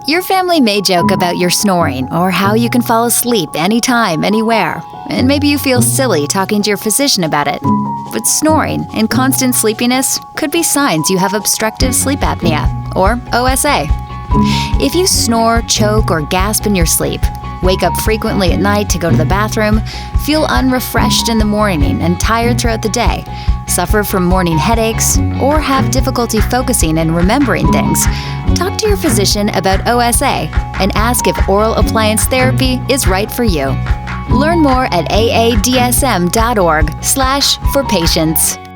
Your family may joke about your snoring or how you can fall asleep anytime, anywhere, and maybe you feel silly talking to your physician about it. But snoring and constant sleepiness could be signs you have obstructive sleep apnea, or OSA. If you snore, choke, or gasp in your sleep, wake up frequently at night to go to the bathroom, feel unrefreshed in the morning and tired throughout the day, suffer from morning headaches, or have difficulty focusing and remembering things, talk to your physician about OSA and ask if oral appliance therapy is right for you. Learn more at aadsm.org/forpatients.